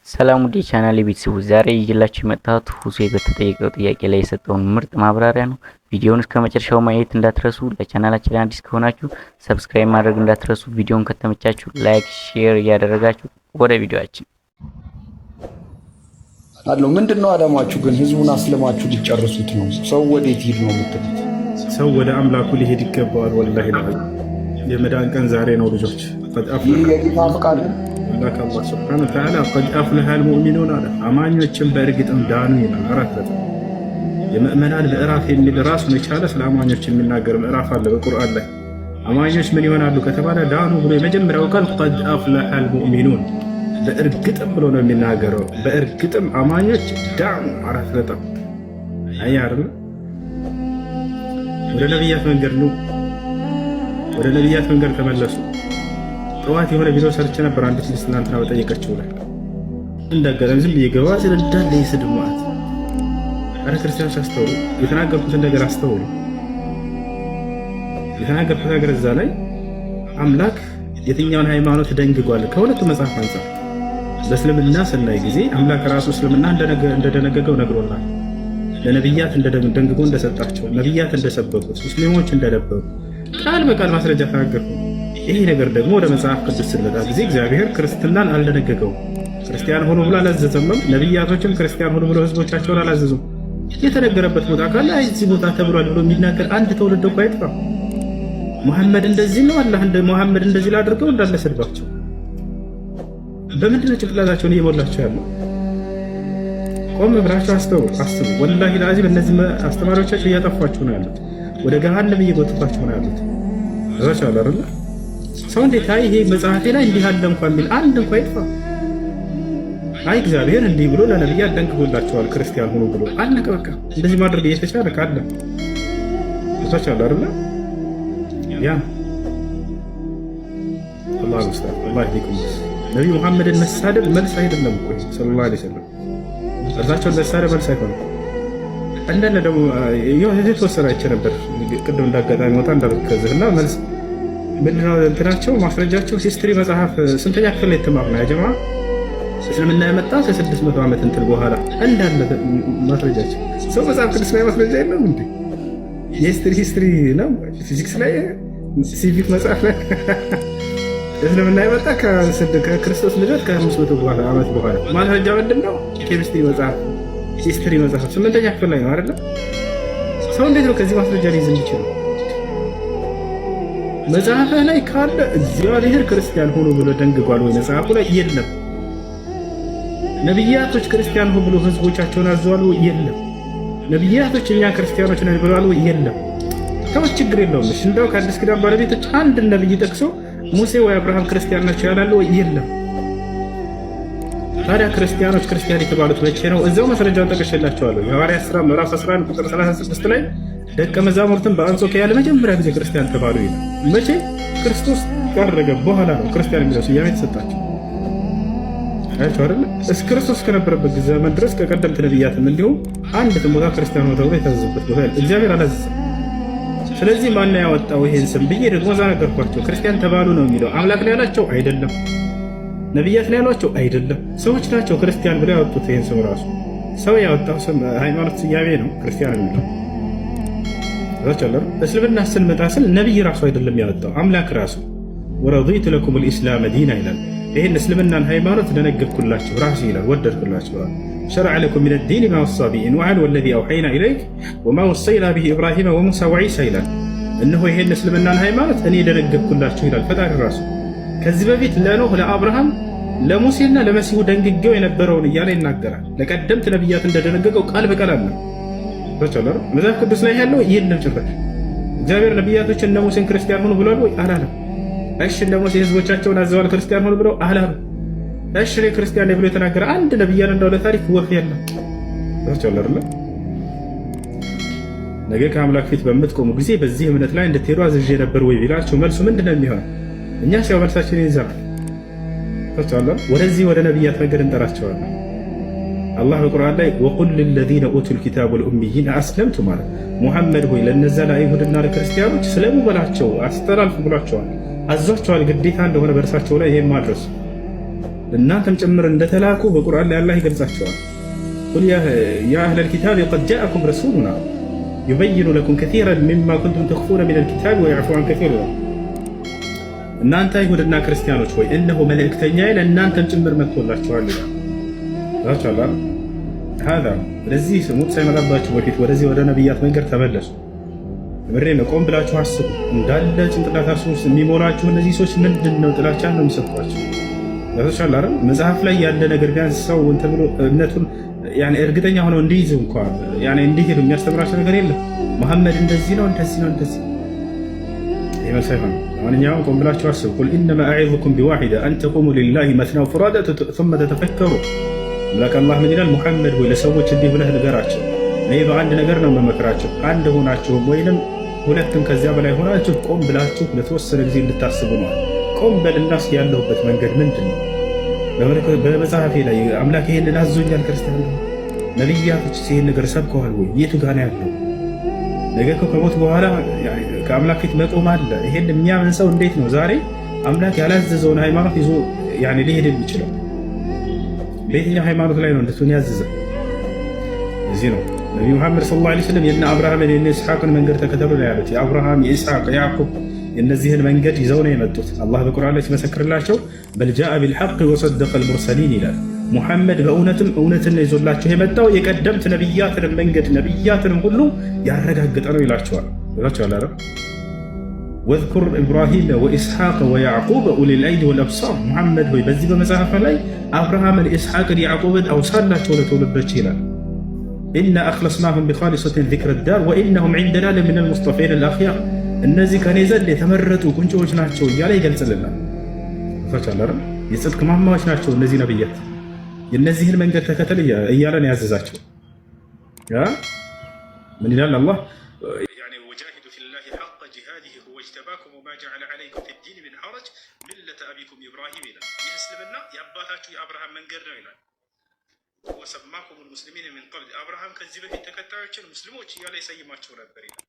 ሰላም ውድ የቻናሌ ቤተሰቦች፣ ዛሬ ይዤላችሁ የመጣሁት ሁሴ በተጠየቀው ጥያቄ ላይ የሰጠውን ምርጥ ማብራሪያ ነው። ቪዲዮውን እስከ መጨረሻው ማየት እንዳትረሱ። ለቻናላችን አዲስ ከሆናችሁ ሰብስክራይብ ማድረግ እንዳትረሱ። ቪዲዮውን ከተመቻችሁ ላይክ፣ ሼር እያደረጋችሁ ወደ ቪዲዮአችን አለው። ምንድነው አላማችሁ ግን? ህዝቡን አስለማችሁ ሊጨርሱት ነው? ሰው ወዴት ሂድ ነው የምትሉት? ሰው ወደ አምላኩ ሊሄድ ይገባዋል። ወላሂ የመዳን ቀን ዛሬ ነው ልጆች። ይህ የጌታ ፈቃድ ነው። አላህ ሱብሓነሁ ወተዓላ ቀድ አፍለሐል ሙእሚኑን አለ። አማኞችን በእርግጥም ዳኑ ይላል። አራት የምእመናን ምዕራፍ የሚል ራሱን የቻለ ስለ አማኞች የሚናገር ምዕራፍ አለ በቁርአን ላይ። አማኞች ምን ይሆናሉ ከተባለ ዳኑ ብሎ የመጀመሪያው ቃል ቀድ አፍለሐል ሙእሚኑን በእርግጥም ብሎ ነው የሚናገረው። በእርግጥም አማኞች ዳኑ። አራት ነጥብ አያር ወደ ነቢያት መንገድ ነው። ወደ ነቢያት መንገድ ተመለሱ። ጠዋት የሆነ ቪዲዮ ሰርች ነበር። አንዲት ልጅ ትናንትና በጠየቀችው ላይ እንደገለም ዝም እየገባ ስለ እንዳለ ይስድብ ማለት። አረ ክርስቲያኖች አስተውሉ፣ የተናገርኩትን ነገር አስተውሉ። የተናገርኩት ነገር እዛ ላይ አምላክ የትኛውን ሃይማኖት ደንግጓል? ከሁለቱ መጽሐፍ አንፃር በእስልምና ስናይ ጊዜ አምላክ ራሱ እስልምና እንደደነገገው ነግሮናል። ለነቢያት ደንግጎ እንደሰጣቸው፣ ነቢያት እንደሰበኩት፣ ሙስሊሞች እንደነበሩ ቃል በቃል ማስረጃ ተናገርኩ። ይህ ነገር ደግሞ ወደ መጽሐፍ ቅዱስ ስንመጣ ጊዜ እግዚአብሔር ክርስትናን አልደነገገውም። ክርስቲያን ሆኖ ብሎ አላዘዘምም። ነቢያቶችም ክርስቲያን ሆኖ ብሎ ህዝቦቻቸውን አላዘዙም። የተነገረበት ቦታ ካለ እዚህ ቦታ ተብሏል ብሎ የሚናገር አንድ ትውልድ እኮ አይጥፋም። መሐመድ እንደዚህ ነው፣ አላህ መሐመድ እንደዚህ ላድርገው እንዳለ ስድባቸው። በምንድን ነው ጭንቅላታቸውን እየሞላቸው ያለው? ቆም ብላችሁ አስቡ። ወላሂ ለአዚም እነዚህ አስተማሪዎቻቸው እያጠፏችሁ ነው ያሉት። ወደ ገሃነም እየጎተቷችሁ ነው ያሉት። እዛች አለ አይደል? ሰው እንዴት አይ ይሄ መጽሐፌ ላይ እንዲህ አለ እንኳን የሚል አንድ እንኳን አይጥፋ። አይ እግዚአብሔር እንዲህ ብሎ ለነብያት ደንግጎላቸዋል ክርስቲያን ሆኖ ብሎ አለቀ በቃ። እንደዚህ ማድረግ እየተቻለ ካለ እዛች አለ አይደል? ያ አላህ ሙስታፍ አላህ ይቁም። ነብዩ መሐመድን መሳደብ መልስ አይደለም እኮ ሰለላሁ ዐለይሂ ወሰለም። እርሳቸውን መሳደብ መልስ አይሆንም። እንደነ ደግሞ የተወሰነ አይቼ ነበር ቅድም እንዳጋጣሚ ወጣ እንዳልከዝህና መልስ ምንድነው እንትናቸው ማስረጃቸው ሂስትሪ መጽሐፍ ስንተኛ ክፍል ላይ ተማርና ያ ጀማ እስልምና የመጣ ከ600 ዓመት እንትን በኋላ እንዳለ ማስረጃቸው። ሰው መጽሐፍ ቅዱስ ላይ ማስረጃ የለም እንዴ? የሂስትሪ ነው ፊዚክስ ላይ ሲቪክ መጽሐፍ ላይ እስልምና የመጣ ከክርስቶስ ልደት ከ500 ዓመት በኋላ ማስረጃ ምንድነው? ኬሚስትሪ መጽሐፍ ሂስትሪ መጽሐፍ 8ኛ ክፍል ላይ ነው አይደለ? ሰው እንዴት ነው ከዚህ ማስረጃ ሊይዝ የሚችለው? መጽሐፍ ላይ ካለ እግዚአብሔር ክርስቲያን ሆኖ ብሎ ደንግጓል ወይ? መጽሐፉ ላይ የለም። ነቢያቶች ክርስቲያን ሆኖ ብሎ ህዝቦቻቸውን አዘዋል ወይ? የለም። ነቢያቶች እኛ ክርስቲያኖች ነን ብለዋል ወይ? የለም። ተወች፣ ችግር የለውም። እሺ እንደው ከአዲስ ኪዳን ባለቤቶች አንድ ነብይ ጠቅሶ ሙሴ ወይ አብርሃም ክርስቲያን ናቸው ያላሉ ወይ? የለም። ታዲያ ክርስቲያኖች ክርስቲያን የተባሉት መቼ ነው? እዛው ማስረጃውን ጠቅሼላቸዋለሁ። የሐዋርያት ሥራ ምዕራፍ 11 ቁጥር 36 ላይ ደቀ መዛሙርትን በአንጾኪያ ለመጀመሪያ ጊዜ ክርስቲያን ተባሉ ይላል። መቼ? ክርስቶስ ካረገ በኋላ ነው ክርስቲያን የሚለው ስያሜ የተሰጣቸው። አያቸው አይደለ? እስከ ክርስቶስ ከነበረበት ዘመን ድረስ ከቀደምት ነቢያትም እንዲሁም አንድ ቦታ ክርስቲያን ነው ተብሎ የታዘዘበት ቦታ እግዚአብሔር አላዘዘም። ስለዚህ ማን ያወጣው ይሄን ስም ብዬ ደግሞ እዛ ነገርኳቸው። ክርስቲያን ተባሉ ነው የሚለው። አምላክ ላይ ያላቸው አይደለም፣ ነቢያት ላይ ያሏቸው አይደለም፣ ሰዎች ናቸው ክርስቲያን ብለው ያወጡት። ይሄን ስም ራሱ ሰው ያወጣው ስም ሃይማኖት ስያሜ ነው ክርስቲያን የሚለው። እስልምና ስንመጣ ስል ነቢይ ራሱ አይደለም ያወጣው፣ አምላክ ራሱ ወረዲቱ ለኩም ልኢስላም ዲና ይላል። ይህን እስልምናን ሃይማኖት ደነገግኩላችሁ ራሱ ይላል፣ ወደድኩላችሁ። ሸረዐ ለኩም ሚነ ዲን ማ ወሳ ቢሂ ኑሐን ወለዚ አውሐይና ኢለይክ ወማ ወሰይና ቢሂ ኢብራሂመ ወሙሳ ወዒሳ ይላል። እነሆ ይህን እስልምናን ሃይማኖት እኔ ደነገግኩላችሁ ይላል ፈጣሪ ራሱ። ከዚህ በፊት ለኖህ ለአብርሃም ለሙሴና ለመሲሁ ደንግጌው የነበረውን እያለ ይናገራል። ለቀደምት ነቢያት እንደደነገገው ቃል በቃል አለ። መጽሐፍ ቅዱስ ላይ ያለው ይህንን ጭራሽ እግዚአብሔር ነቢያቶች እነ ሙሴን ክርስቲያን ሆኑ ብሏል ወይ? አላለም። እሺ እነ ሙሴ ህዝቦቻቸውን አዘዋል ክርስቲያን ሆኑ ብለው አላሉ። እሺ እኔ ክርስቲያን ብሎ የተናገረ አንድ ነቢያን እንደው ለታሪክ ወፍ የለም። ነገ ከአምላክ ፊት በምትቆሙ ጊዜ በዚህ እምነት ላይ እንድትሄዱ አዝዤ ነበር ወይ ቢላቸው መልሱ ምንድነው የሚሆነው? እኛ ሲያው መልሳችን ይዘናል። ወደዚህ ወደ ነቢያት መንገድ እንጠራቸዋለን። አላህ በቁርአን ላይ ወቁል ለለዚነ ኡቱል ኪታብ ወልኡሚይን አስለምቱ ማለት ሙሐመድ ሆይ ለነዛ ለአይሁድና ለክርስቲያኖች ስለሙ በላቸው፣ አስተላልፉ ብሏቸዋል፣ አዟቸዋል። ግዴታ እንደሆነ በእርሳቸው ላይ ይሄን ማድረሱ እናንተም ጭምር እንደተላኩ በቁርአን ላይ አላህ ይገልጻቸዋል። ቁል ያ አህለል ኪታብ ቀድ ጃአኩም ረሱሉና ዩበይኑ ለኩም ከሲረን ሚማ ኩንቱም ተኽፉነ ሚነል ኪታብ ወየዕፉ ዐን ከሲር። እናንተ አይሁድና ክርስቲያኖች ሆይ እነሆ መልእክተኛዬ ለእናንተም ጭምር መጥቶላችኋል ይላል። ታቻላል ሀዛ ስለዚህ ሞት ሳይመጣባችሁ በፊት ወደዚህ ወደ ነቢያት መንገድ ተመለሱ። ምሬ ቆም ብላችሁ አስቡ። እንዳለ ጭንቅላታችሁ ውስጥ የሚሞላችሁ እነዚህ ሰዎች ምንድን ነው ጥላቻን ነው የሚሰጧቸው። ታቻላ መጽሐፍ ላይ ያለ ነገር ቢያንስ ሰው እንትን ብሎ እምነቱን እርግጠኛ ሆነው እንዲይዙ እንኳን እንዲሄዱ የሚያስተምራቸው ነገር የለም። መሐመድ እንደዚህ ነው እንደዚህ ነው እንደዚህ ይመስ አይሆን። ማንኛውም ቆም ብላችሁ አስቡ። ቁል ኢነማ አዒዙኩም ቢዋሒዳ አን ተቁሙ ሊላሂ መስና ወፍራዳ ثم ተተፈከሩ። አምላክ አላህ ምን ይላል? ሙሐመድ ሆይ ለሰዎች እንዲህ ብለህ ንገራቸው፣ እኔ በአንድ ነገር ነው መመክራቸው፣ አንድ ሆናችሁም ወይንም ሁለትም ከዚያ በላይ ሆናችሁ ቆም ብላችሁ ለተወሰነ ጊዜ እንድታስቡ ነው። ቆም በልና እስኪ ያለሁበት መንገድ ምንድን ነው? በመጽሐፌ ላይ አምላክ ይሄንን አዞኛል። ክርስቲያን ነቢያቶች ይሄን ነገር ሰብከዋል ወይ? የቱ ጋር ነው ያለው? ነገ ከሞት በኋላ ከአምላክ ፊት መቆም አለ። ይሄን የሚያምን ሰው እንዴት ነው ዛሬ አምላክ ያላዘዘውን ሃይማኖት ይዞ ሊሄድ የሚችለው? በየትኛው ሃይማኖት ላይ ነው እንደሱን ያዘዘ? እዚህ ነው ነቢዩ መሐመድ ሰለላሁ ዐለይሂ ወሰለም የነ አብርሃምን የነ ኢስሐቅን መንገድ ተከተሉ ነው ያሉት። የአብርሃም የኢስሐቅ የያዕቁብ የእነዚህን መንገድ ይዘው ነው የመጡት። አላህ በቁርአን ላይ ሲመሰክርላቸው በል ጃአ ቢልሐቅ ወሰደቀል ሙርሰሊን ይላል። ሙሐመድ በእውነትም እውነትን ነው ይዞላቸው የመጣው የቀደምት ነቢያትንም መንገድ ነቢያትንም ሁሉ ያረጋገጠ ነው ይላቸዋል። ይላቸዋል ወዝኩር ኢብራሂም ወኢስሐቅ ወያዕቁብ ኡሊል አይዲ ወልአብሳር። ሙሐመድ ሆይ በዚህ በመጽሐፍ ላይ አብርሃምን፣ ኢስሐቅን፣ ያዕቁብን አውሳላቸው ለትውልዶች ይላል። ኢና አኽለስናሁም ቢኻሊሰቲን ዚክረ ዳር ወኢነሁም ዒንደና ለሚነል ሙስጠፊን አልአኽያር። እነዚህ ከኔ ዘንድ የተመረጡ ቁንጮዎች ናቸው እያለ ይገልጽልናል። ፈቻለር የጽድቅ ማማዎች ናቸው እነዚህ ነብያት። የነዚህን መንገድ ተከተል እያለን ያዘዛቸው ምን ይላል አላህ? ወጃሂዱ ፊላሂ ሐቀ ጂሃዲሂ ሁወ እጅተባኩም ወማ ጀዐለ ዐለይኩም ፊዲን ሚን ሐረጅ ሚለተ አቢኩም ኢብራሂም ይላል። ይህ እስልምና የአባታችሁ የአብርሃም መንገድ ነው ይላል። ወሰማኩም ልሙስሊሚን ሚን ቀብል አብርሃም ከዚህ በፊት ተከታዮችን ሙስሊሞች እያለ ይሰይማቸው ነበር ይላል።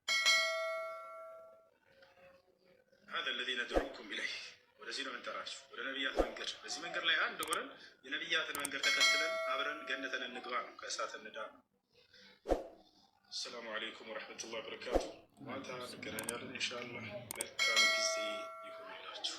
هذا الذي ندعوكم إليه ወደዚህ ነው እንጠራችሁ፣ ወደ ነቢያት መንገድ። በዚህ መንገድ ላይ አንድ ሆነን የነቢያትን መንገድ ተከትለን አብረን ገነትን እንግባ ነው፣ ከእሳት እንዳን። አሰላሙ አለይኩም ወረሕመቱላሂ ወበረካቱ። ማታ እንገናኛለን ኢንሻአላህ። መልካም ጊዜ ይሁንላችሁ።